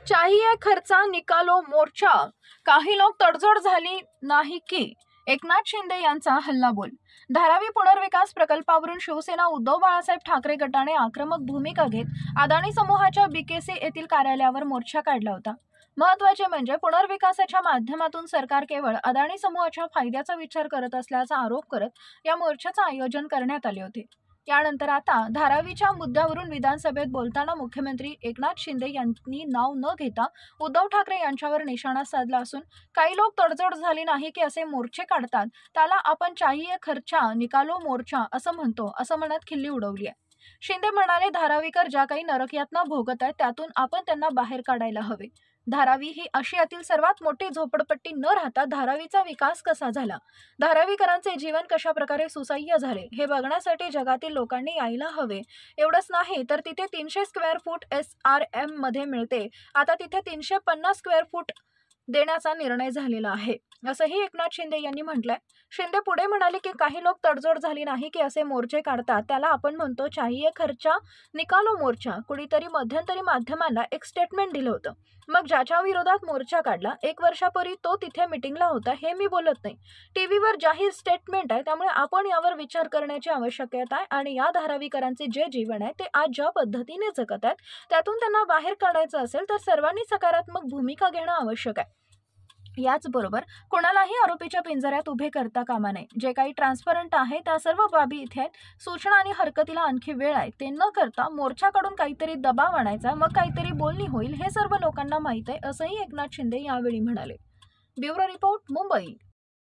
चाहिए खर्चा निकालो मोर्चा, काही लोक तडजोड झाली नाही की एकनाथ शिंदे यांचा हल्लाबोल। धारावी पुनर्विकास प्रकल्पावरून शिवसेना उद्धव बाळासाहेब ठाकरे गटाने आक्रमक भूमिका घेत अदानी समूहाच्या बीकेसी येथील कार्यालयावर मोर्चा काढला होता। महत्त्वाचे म्हणजे पुनर्विकासाच्या माध्यमातून सरकार केवळ अदानी समूहाच्या फायद्याचा विचार करत असल्याचा आरोप करत या मोर्चाचे आयोजन करण्यात आले होते। यानंतर आता धारावीच्या मुद्द्यावरून विधानसभेत बोलताना मुख्यमंत्री एकनाथ शिंदे यांनी नाव न घेता उद्धव ठाकरे यांच्यावर निशाणा साधला असून काही लोक तडजोड झाली नाही की असे मोर्चे काढतात त्याला आपण चाहिए खर्चा निकालो मोर्चा असं म्हणतो असं म्हणत खिल्ली उडवली आहे। शिंदे म्हणाले, धारावीकर ज्या काही नरकयातना भोगत आहेत त्यातून आपण त्यांना बाहेर काढायला हवे। धारावी ही आशियातील सर्वात मोठी झोपडपट्टी न राहता धारावीचा विकास कसा झाला, धारावीकरांचे जीवन कशा प्रकारे सुसह्य झाले हे बघण्यासाठी जगातील लोकांनी यायला हवे। एवढंच नाही तर तिथे 300 स्क्वेअर फूट SRM मध्ये मिळते, आता तिथे 350 स्क्वेअर फूट देण्याचा निर्णय झालेला आहे असंही एकनाथ शिंदे यांनी म्हटलंय। शिंदे पुढे म्हणाले की काही लोक तडजोड झाली नाही की असे मोर्चे काढतात त्याला आपण म्हणतो चाहिए खर्चा निकालो मोर्चा। कुणीतरी मध्यंतरी माध्यमांना एक स्टेटमेंट दिलं होतं, मग ज्याच्या विरोधात मोर्चा काढला 1 वर्षापूर्वी तो तिथे मीटिंगला होता हे मी बोलत नाही, टीव्हीवर जाहीर स्टेटमेंट आहे। त्यामुळे आपण यावर विचार करण्याची आवश्यकता आहे आणि या धारावीकरांचे जे जीवन आहे ते आज ज्या पद्धतीने जगत आहेत त्यातून त्यांना बाहेर काढायचं असेल तर सर्वांनी सकारात्मक भूमिका घेणं आवश्यक आहे। याचबरोबर कोणालाही आरोपीच्या पिंजऱ्यात उभे करता कामा नये। जे काही ट्रान्सपरंट आहे त्या सर्व बाबी इथे आहेत। सूचना आणि हरकतीला आणखी वेळ आहे, ते न करता मोर्चाकडून काहीतरी दबाव आणायचा, मग काहीतरी बोलणी होईल हे सर्व लोकांना माहीत आहे असंही एकनाथ शिंदे यावेळी म्हणाले। Bureau report, Mumbai.